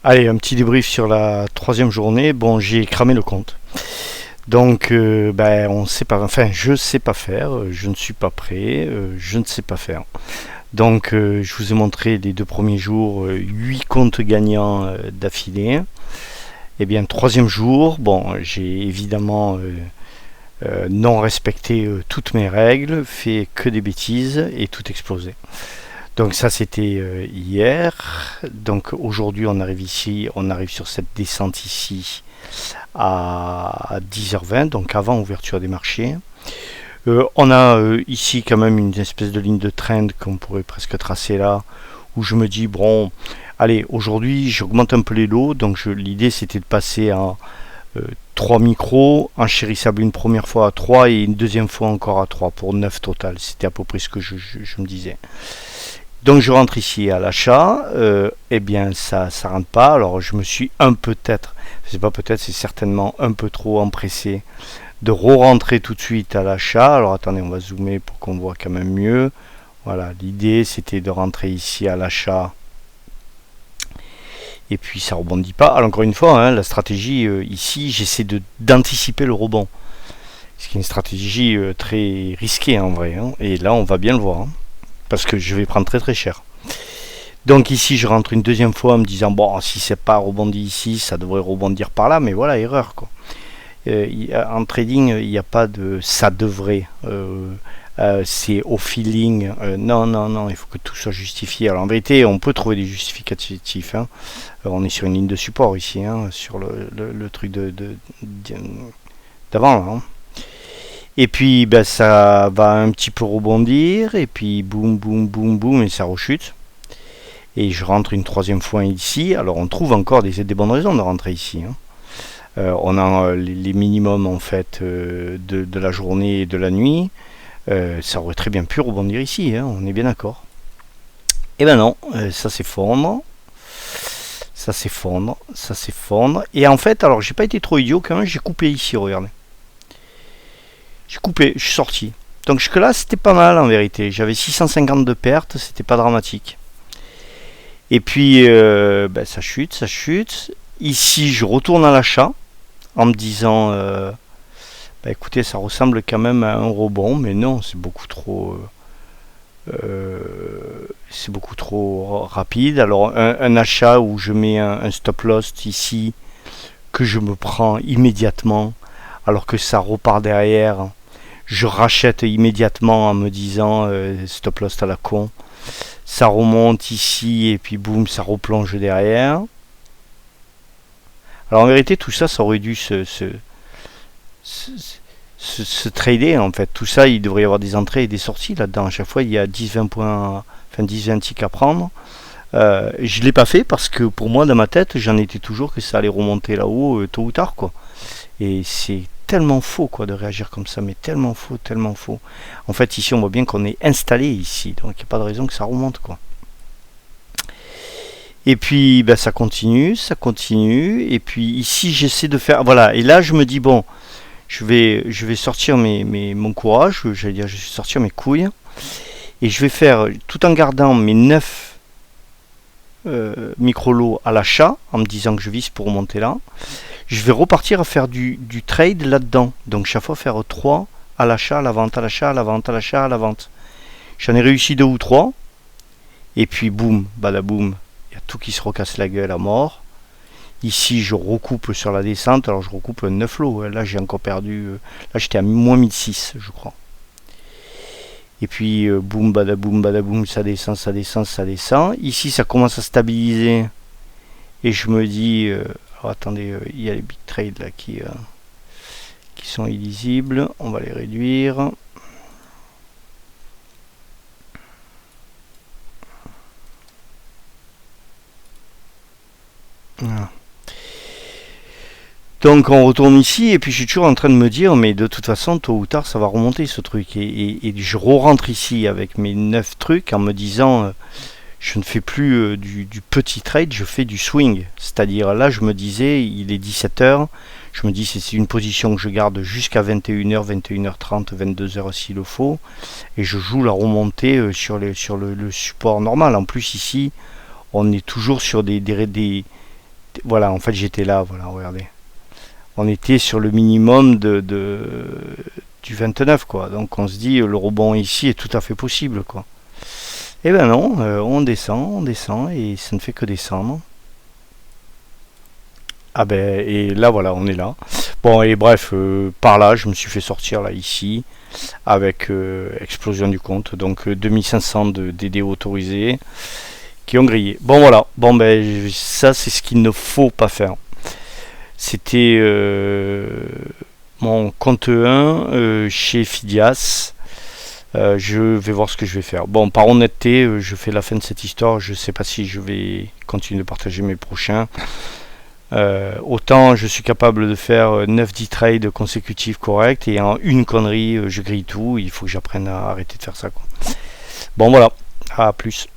Allez, un petit débrief sur la troisième journée. Bon, j'ai cramé le compte. Donc, on sait pas. Enfin, je sais pas faire. Je ne suis pas prêt. Je ne sais pas faire. Donc, je vous ai montré les 2 premiers jours, 8 comptes gagnants d'affilée. Et bien, troisième jour, bon, j'ai évidemment non respecté toutes mes règles, fait que des bêtises et tout explosé. Donc ça c'était hier. Donc aujourd'hui on arrive sur cette descente ici à 10h20, donc avant ouverture des marchés. On a ici quand même une espèce de ligne de trend qu'on pourrait presque tracer là, où je me dis bon, allez aujourd'hui j'augmente un peu les lots, donc l'idée c'était de passer à 3 micros, enchérissable une première fois à 3 et une deuxième fois encore à 3 pour 9 total. C'était à peu près ce que je me disais. Donc je rentre ici à l'achat, eh bien ça rentre pas, alors je me suis c'est certainement un peu trop empressé de re-rentrer tout de suite à l'achat. Alors attendez, on va zoomer pour qu'on voit quand même mieux. Voilà, l'idée c'était de rentrer ici à l'achat, et puis ça rebondit pas. Alors encore une fois, hein, la stratégie ici, j'essaie d'anticiper le rebond, ce qui est une stratégie très risquée en vrai, hein. Et là on va bien le voir, hein, parce que je vais prendre très très cher. Donc ici je rentre une deuxième fois en me disant bon, si c'est pas rebondi ici, ça devrait rebondir par là, mais voilà, erreur quoi. En trading il n'y a pas de ça devrait, c'est au feeling, non, il faut que tout soit justifié. Alors en vérité on peut trouver des justificatifs, hein. On est sur une ligne de support ici, hein, sur le truc d'avant là, hein. Et puis ça va un petit peu rebondir, et puis boum boum boum boum, et ça rechute. Et je rentre une troisième fois ici. Alors on trouve encore des bonnes raisons de rentrer ici, hein. On a les minimums en fait de la journée et de la nuit. Ça aurait très bien pu rebondir ici, hein, on est bien d'accord. Et ben non, ça s'effondre. Ça s'effondre. Et en fait, alors j'ai pas été trop idiot quand même, j'ai coupé ici, regardez. J'ai coupé, je suis sorti. Donc jusque là c'était pas mal en vérité. J'avais 650 de pertes, c'était pas dramatique. Et puis ça chute. Ici je retourne à l'achat en me disant écoutez, ça ressemble quand même à un rebond, mais non, c'est beaucoup trop rapide. Alors un achat où je mets un stop loss ici que je me prends immédiatement, alors que ça repart derrière. Je rachète immédiatement en me disant stop loss à la con. Ça remonte ici et puis boum, ça replonge derrière. Alors en vérité tout ça aurait dû se trader en fait. Tout ça, il devrait y avoir des entrées et des sorties là-dedans. À chaque fois il y a 10-20 points, enfin 10-20 ticks à prendre. Je l'ai pas fait parce que pour moi dans ma tête j'en étais toujours que ça allait remonter là-haut tôt ou tard quoi. Et c'est tellement faux quoi de réagir comme ça, mais tellement faux. En fait ici on voit bien qu'on est installé ici, donc il n'y a pas de raison que ça remonte quoi. Et puis ça continue, et puis ici j'essaie de faire, voilà, et là je me dis bon, je vais sortir mon courage, j'allais dire je vais sortir mes couilles, et je vais faire, tout en gardant mes 9 micro-lots à l'achat, en me disant que je vise pour remonter là, je vais repartir à faire du trade là-dedans. Donc chaque fois faire 3 à l'achat, à la vente, à l'achat, à la vente, à l'achat, à la vente. J'en ai réussi 2 ou 3. Et puis boum, badaboum, il y a tout qui se recasse la gueule à mort. Ici je recoupe sur la descente, alors je recoupe 9 lots. Là j'ai encore perdu, là j'étais à moins 1006 je crois. Et puis boum, badaboum, ça descend. Ici ça commence à stabiliser. Et je me dis... attendez, il y a les big trades là qui sont illisibles. On va les réduire. Voilà. Donc on retourne ici et puis je suis toujours en train de me dire mais de toute façon tôt ou tard ça va remonter ce truc. Et je rentre ici avec mes 9 trucs en me disant... je ne fais plus du petit trade, je fais du swing. C'est-à-dire là, je me disais, il est 17h, je me dis c'est une position que je garde jusqu'à 21h, 21h30, 22h s'il le faut. Et je joue la remontée sur le support normal. En plus ici, on est toujours sur des voilà, en fait j'étais là, voilà, regardez. On était sur le minimum du 29 quoi. Donc on se dit le rebond ici est tout à fait possible quoi. Et ben non, on descend et ça ne fait que descendre. Ah ben et là voilà, on est là. Bon et bref, par là je me suis fait sortir là ici avec explosion du compte. Donc 2500 de DD autorisés qui ont grillé. Bon voilà, bon ben ça c'est ce qu'il ne faut pas faire. C'était mon compte 1 chez Fidias. Je vais voir ce que je vais faire. Bon, par honnêteté, je fais la fin de cette histoire. Je ne sais pas si je vais continuer de partager mes prochains. Autant je suis capable de faire 9-10 trades consécutifs corrects et en une connerie, je grille tout. Il faut que j'apprenne à arrêter de faire ça, quoi. Bon, voilà. À plus.